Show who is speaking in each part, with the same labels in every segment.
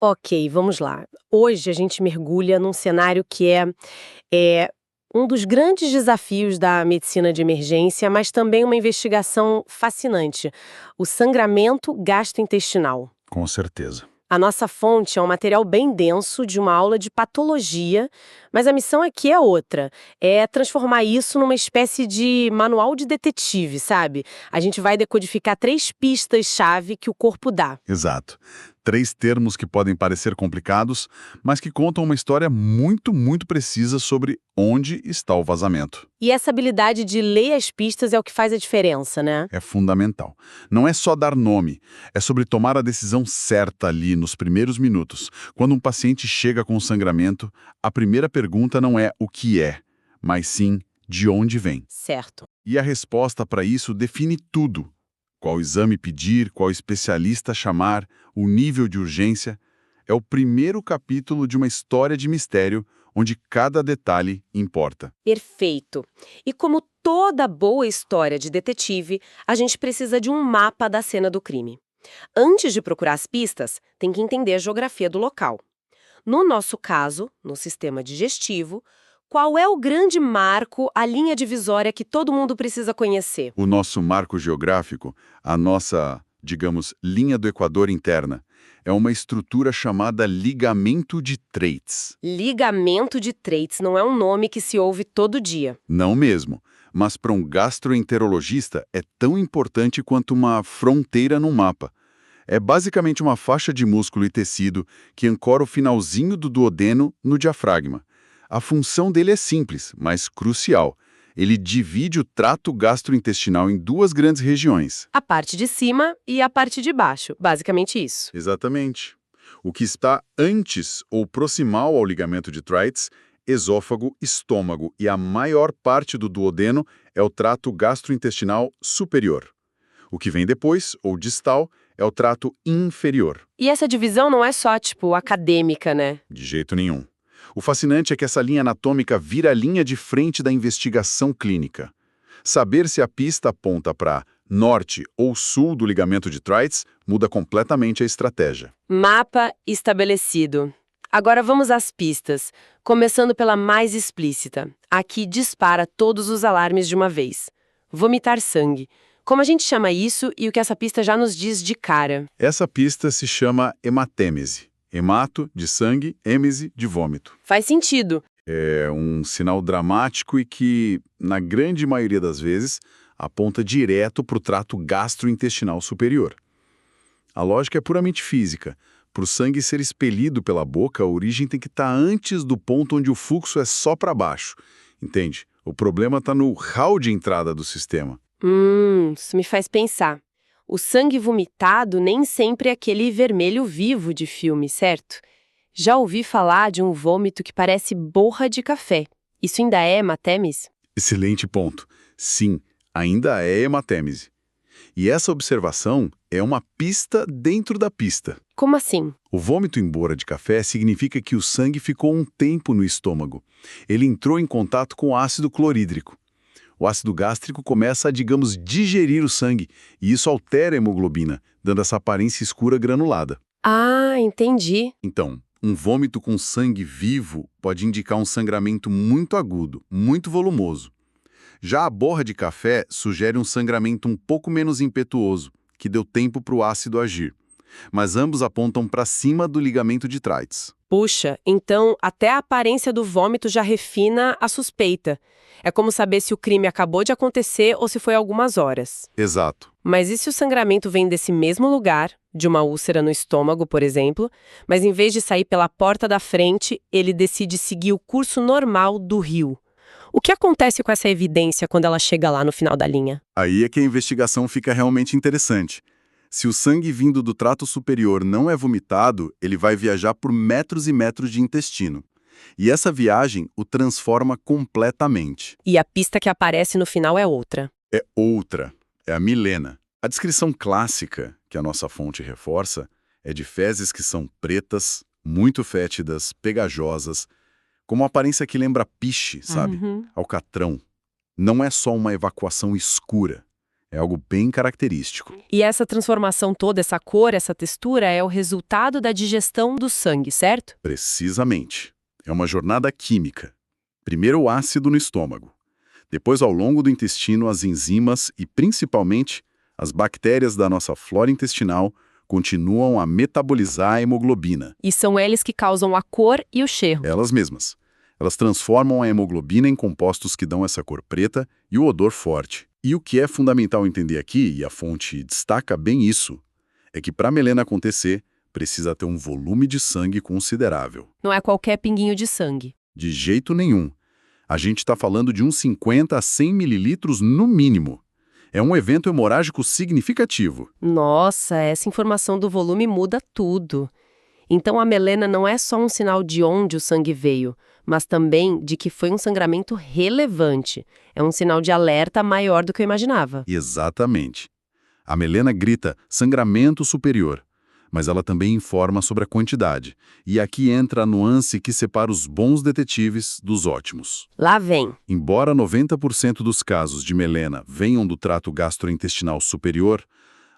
Speaker 1: Ok, vamos lá. Hoje a gente mergulha num cenário que é um dos grandes desafios da medicina de emergência, mas também uma investigação fascinante: o sangramento gastrointestinal.
Speaker 2: Com certeza.
Speaker 1: A nossa fonte é um material bem denso de uma aula de patologia, mas a missão aqui é outra. É transformar isso numa espécie de manual de detetive, sabe? A gente vai decodificar 3 pistas-chave que o corpo dá.
Speaker 2: Exato. 3 termos que podem parecer complicados, mas que contam uma história muito, muito precisa sobre onde está o vazamento.
Speaker 1: E essa habilidade de ler as pistas é o que faz a diferença, né?
Speaker 2: É fundamental. Não é só dar nome, é sobre tomar a decisão certa ali nos primeiros minutos. Quando um paciente chega com sangramento, a primeira pergunta não é o que é, mas sim de onde vem.
Speaker 1: Certo.
Speaker 2: E a resposta para isso define tudo. Qual exame pedir, qual especialista chamar, o nível de urgência. É o primeiro capítulo de uma história de mistério onde cada detalhe importa.
Speaker 1: Perfeito. E como toda boa história de detetive, a gente precisa de um mapa da cena do crime. Antes de procurar as pistas, tem que entender a geografia do local. No nosso caso, no sistema digestivo, qual é o grande marco, a linha divisória que todo mundo precisa conhecer?
Speaker 2: O nosso marco geográfico, a nossa, digamos, linha do equador interna, é uma estrutura chamada ligamento de Treitz.
Speaker 1: Ligamento de Treitz não é um nome que se ouve todo dia.
Speaker 2: Não mesmo, mas para um gastroenterologista é tão importante quanto uma fronteira no mapa. É basicamente uma faixa de músculo e tecido que ancora o finalzinho do duodeno no diafragma. A função dele é simples, mas crucial. Ele divide o trato gastrointestinal em 2 grandes regiões.
Speaker 1: A parte de cima e a parte de baixo, basicamente isso.
Speaker 2: Exatamente. O que está antes ou proximal ao ligamento de Treitz, esôfago, estômago e a maior parte do duodeno é o trato gastrointestinal superior. O que vem depois, ou distal, é o trato inferior.
Speaker 1: E essa divisão não é só, tipo, acadêmica, né?
Speaker 2: De jeito nenhum. O fascinante é que essa linha anatômica vira a linha de frente da investigação clínica. Saber se a pista aponta para norte ou sul do ligamento de Treitz muda completamente a estratégia.
Speaker 1: Mapa estabelecido. Agora vamos às pistas, começando pela mais explícita. Aqui dispara todos os alarmes de uma vez. Vomitar sangue. Como a gente chama isso e o que essa pista já nos diz de cara?
Speaker 2: Essa pista se chama hematêmese. Hemato, de sangue, êmese, de vômito.
Speaker 1: Faz sentido.
Speaker 2: É um sinal dramático e que, na grande maioria das vezes, aponta direto para o trato gastrointestinal superior. A lógica é puramente física. Para o sangue ser expelido pela boca, a origem tem que estar antes do ponto onde o fluxo é só para baixo. Entende? O problema está no hall de entrada do sistema.
Speaker 1: Isso me faz pensar. O sangue vomitado nem sempre é aquele vermelho vivo de filme, certo? Já ouvi falar de um vômito que parece borra de café. Isso ainda é hematêmese?
Speaker 2: Excelente ponto. Sim, ainda é hematêmese. E essa observação é uma pista dentro da pista.
Speaker 1: Como assim?
Speaker 2: O vômito em borra de café significa que o sangue ficou um tempo no estômago. Ele entrou em contato com o ácido clorídrico. O ácido gástrico começa a, digamos, digerir o sangue, e isso altera a hemoglobina, dando essa aparência escura granulada.
Speaker 1: Ah, entendi.
Speaker 2: Então, um vômito com sangue vivo pode indicar um sangramento muito agudo, muito volumoso. Já a borra de café sugere um sangramento um pouco menos impetuoso, que deu tempo para o ácido agir. Mas ambos apontam para cima do ligamento de Treitz.
Speaker 1: Puxa, então até a aparência do vômito já refina a suspeita. É como saber se o crime acabou de acontecer ou se foi algumas horas.
Speaker 2: Exato.
Speaker 1: Mas e se o sangramento vem desse mesmo lugar, de uma úlcera no estômago, por exemplo, mas em vez de sair pela porta da frente, ele decide seguir o curso normal do rio? O que acontece com essa evidência quando ela chega lá no final da linha?
Speaker 2: Aí é que a investigação fica realmente interessante. Se o sangue vindo do trato superior não é vomitado, ele vai viajar por metros e metros de intestino. E essa viagem o transforma completamente.
Speaker 1: E a pista que aparece no final é outra.
Speaker 2: É outra, é a milena. A descrição clássica, que a nossa fonte reforça, é de fezes que são pretas, muito fétidas, pegajosas, com uma aparência que lembra piche, sabe? Alcatrão. Não é só uma evacuação escura. É algo bem característico.
Speaker 1: E essa transformação toda, essa cor, essa textura, é o resultado da digestão do sangue, certo?
Speaker 2: Precisamente. É uma jornada química. Primeiro o ácido no estômago. Depois, ao longo do intestino, as enzimas e, principalmente, as bactérias da nossa flora intestinal continuam a metabolizar a hemoglobina.
Speaker 1: E são eles que causam a cor e o cheiro.
Speaker 2: Elas mesmas. Elas transformam a hemoglobina em compostos que dão essa cor preta e o odor forte. E o que é fundamental entender aqui, e a fonte destaca bem isso, é que para a melena acontecer, precisa ter um volume de sangue considerável.
Speaker 1: Não é qualquer pinguinho de sangue.
Speaker 2: De jeito nenhum. A gente está falando de uns 50 a 100 mililitros no mínimo. É um evento hemorrágico significativo.
Speaker 1: Nossa, essa informação do volume muda tudo. Então a melena não é só um sinal de onde o sangue veio, mas também de que foi um sangramento relevante. É um sinal de alerta maior do que eu imaginava.
Speaker 2: Exatamente. A melena grita sangramento superior, mas ela também informa sobre a quantidade. E aqui entra a nuance que separa os bons detetives dos ótimos.
Speaker 1: Lá vem.
Speaker 2: Embora 90% dos casos de melena venham do trato gastrointestinal superior,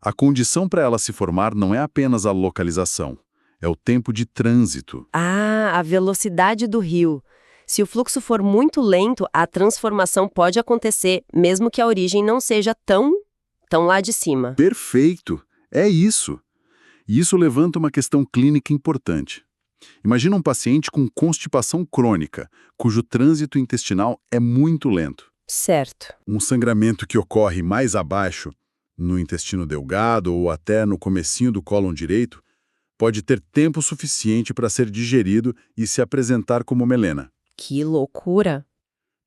Speaker 2: a condição para ela se formar não é apenas a localização, é o tempo de trânsito.
Speaker 1: Ah, a velocidade do rio. Se o fluxo for muito lento, a transformação pode acontecer, mesmo que a origem não seja tão lá de cima.
Speaker 2: Perfeito! É isso! E isso levanta uma questão clínica importante. Imagina um paciente com constipação crônica, cujo trânsito intestinal é muito lento.
Speaker 1: Certo.
Speaker 2: Um sangramento que ocorre mais abaixo, no intestino delgado ou até no comecinho do cólon direito, pode ter tempo suficiente para ser digerido e se apresentar como melena.
Speaker 1: Que loucura!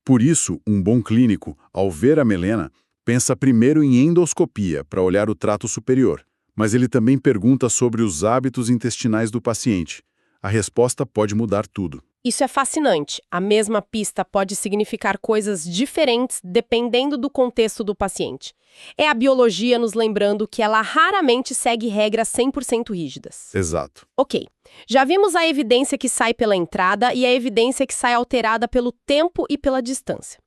Speaker 2: Por isso, um bom clínico, ao ver a melena, pensa primeiro em endoscopia para olhar o trato superior. Mas ele também pergunta sobre os hábitos intestinais do paciente. A resposta pode mudar tudo.
Speaker 1: Isso é fascinante. A mesma pista pode significar coisas diferentes dependendo do contexto do paciente. É a biologia nos lembrando que ela raramente segue regras 100% rígidas.
Speaker 2: Exato.
Speaker 1: Ok, já vimos a evidência que sai pela entrada e a evidência que sai alterada pelo tempo e pela distância.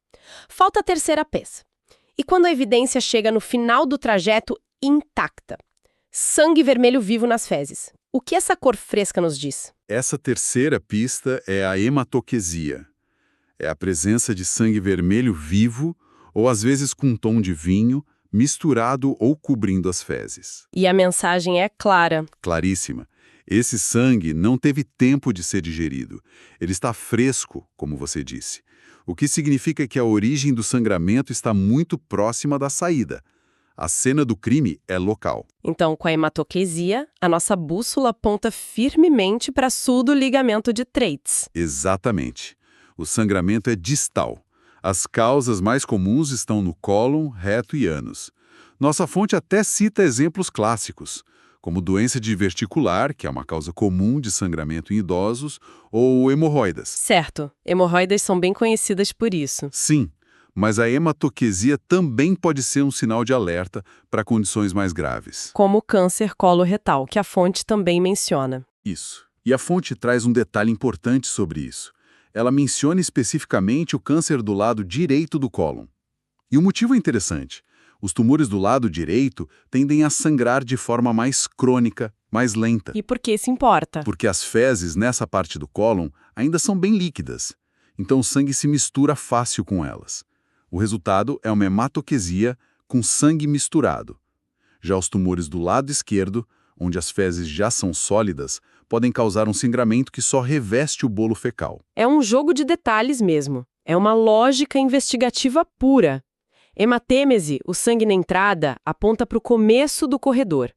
Speaker 1: Falta a terceira peça. E quando a evidência chega no final do trajeto intacta? Sangue vermelho vivo nas fezes. O que essa cor fresca nos diz?
Speaker 2: Essa terceira pista é a hematoquesia. É a presença de sangue vermelho vivo, ou às vezes com um tom de vinho, misturado ou cobrindo as fezes.
Speaker 1: E a mensagem é clara.
Speaker 2: Claríssima. Esse sangue não teve tempo de ser digerido. Ele está fresco, como você disse. O que significa que a origem do sangramento está muito próxima da saída. A cena do crime é local.
Speaker 1: Então, com a hematoquesia, a nossa bússola aponta firmemente para sul do ligamento de Treitz.
Speaker 2: Exatamente. O sangramento é distal. As causas mais comuns estão no cólon, reto e ânus. Nossa fonte até cita exemplos clássicos, como doença diverticular, que é uma causa comum de sangramento em idosos, ou hemorroidas.
Speaker 1: Certo. Hemorroidas são bem conhecidas por isso.
Speaker 2: Sim. Mas a hematoquesia também pode ser um sinal de alerta para condições mais graves.
Speaker 1: Como o câncer coloretal, que a fonte também menciona.
Speaker 2: Isso. E a fonte traz um detalhe importante sobre isso. Ela menciona especificamente o câncer do lado direito do cólon. E o motivo é interessante. Os tumores do lado direito tendem a sangrar de forma mais crônica, mais lenta.
Speaker 1: E por que isso importa?
Speaker 2: Porque as fezes nessa parte do cólon ainda são bem líquidas. Então o sangue se mistura fácil com elas. O resultado é uma hematoquesia com sangue misturado. Já os tumores do lado esquerdo, onde as fezes já são sólidas, podem causar um sangramento que só reveste o bolo fecal.
Speaker 1: É um jogo de detalhes mesmo. É uma lógica investigativa pura. Hematêmese, o sangue na entrada, aponta para o começo do corredor.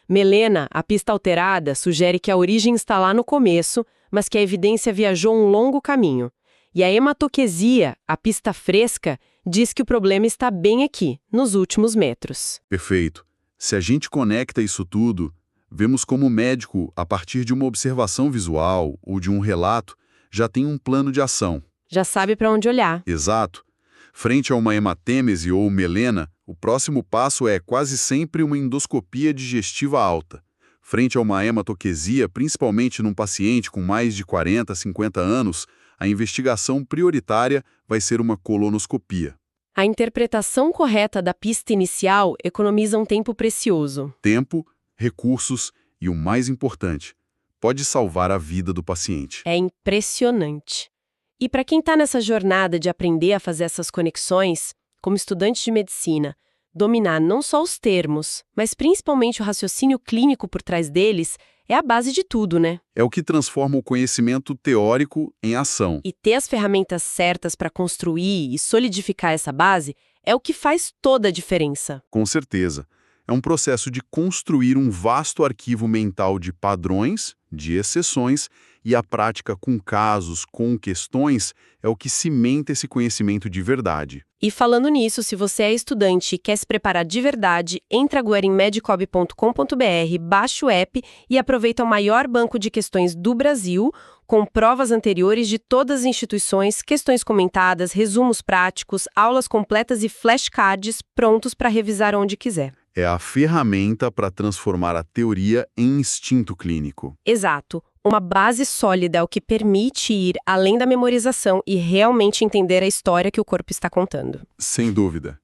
Speaker 1: Melena, a pista alterada, sugere que a origem está lá no começo, mas que a evidência viajou um longo caminho. E a hematoquesia, a pista fresca, diz que o problema está bem aqui, nos últimos metros.
Speaker 2: Perfeito. Se a gente conecta isso tudo, vemos como o médico, a partir de uma observação visual ou de um relato, já tem um plano de ação.
Speaker 1: Já sabe para onde olhar.
Speaker 2: Exato. Frente a uma hematêmese ou melena, o próximo passo é quase sempre uma endoscopia digestiva alta. Frente a uma hematoquesia, principalmente num paciente com mais de 40, 50 anos, a investigação prioritária vai ser uma colonoscopia.
Speaker 1: A interpretação correta da pista inicial economiza um tempo precioso.
Speaker 2: Tempo, recursos e, o mais importante, pode salvar a vida do paciente.
Speaker 1: É impressionante. E para quem está nessa jornada de aprender a fazer essas conexões, como estudante de medicina, dominar não só os termos, mas principalmente o raciocínio clínico por trás deles, é a base de tudo, né?
Speaker 2: É o que transforma o conhecimento teórico em ação.
Speaker 1: E ter as ferramentas certas para construir e solidificar essa base é o que faz toda a diferença.
Speaker 2: Com certeza. É um processo de construir um vasto arquivo mental de padrões, de exceções, e a prática com casos, com questões, é o que cimenta esse conhecimento de verdade.
Speaker 1: E falando nisso, se você é estudante e quer se preparar de verdade, entra agora em medicob.com.br, baixa o app e aproveita o maior banco de questões do Brasil, com provas anteriores de todas as instituições, questões comentadas, resumos práticos, aulas completas e flashcards prontos para revisar onde quiser.
Speaker 2: É a ferramenta para transformar a teoria em instinto clínico.
Speaker 1: Exato. Uma base sólida é o que permite ir além da memorização e realmente entender a história que o corpo está contando.
Speaker 2: Sem dúvida.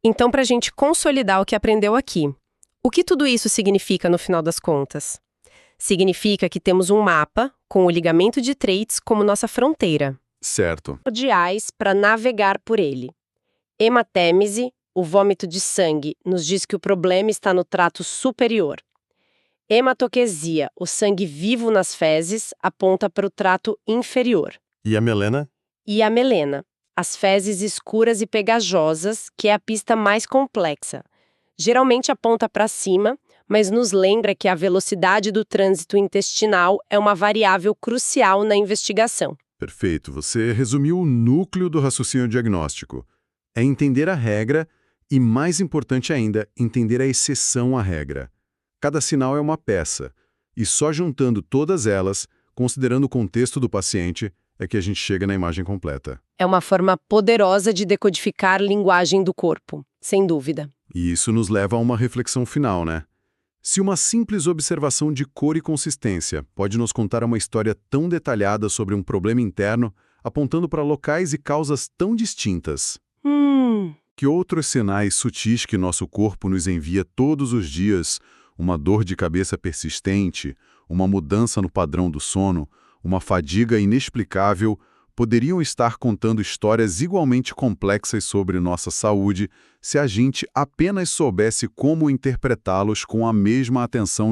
Speaker 1: Então, para a gente consolidar o que aprendeu aqui, o que tudo isso significa no final das contas? Significa que temos um mapa com o ligamento de Treitz como nossa fronteira.
Speaker 2: Certo.
Speaker 1: Cordiais para navegar por ele. Hematêmese, o vômito de sangue, nos diz que o problema está no trato superior. Hematoquesia, o sangue vivo nas fezes, aponta para o trato inferior.
Speaker 2: E a melena?
Speaker 1: E a melena, as fezes escuras e pegajosas, que é a pista mais complexa. Geralmente aponta para cima, mas nos lembra que a velocidade do trânsito intestinal é uma variável crucial na investigação.
Speaker 2: Perfeito. Você resumiu o núcleo do raciocínio diagnóstico. É entender a regra e, mais importante ainda, entender a exceção à regra. Cada sinal é uma peça, e só juntando todas elas, considerando o contexto do paciente, é que a gente chega na imagem completa.
Speaker 1: É uma forma poderosa de decodificar linguagem do corpo, sem dúvida.
Speaker 2: E isso nos leva a uma reflexão final, né? Se uma simples observação de cor e consistência pode nos contar uma história tão detalhada sobre um problema interno, apontando para locais e causas tão distintas, que outros sinais sutis que nosso corpo nos envia todos os dias, uma dor de cabeça persistente, uma mudança no padrão do sono, uma fadiga inexplicável, poderiam estar contando histórias igualmente complexas sobre nossa saúde se a gente apenas soubesse como interpretá-los com a mesma atenção de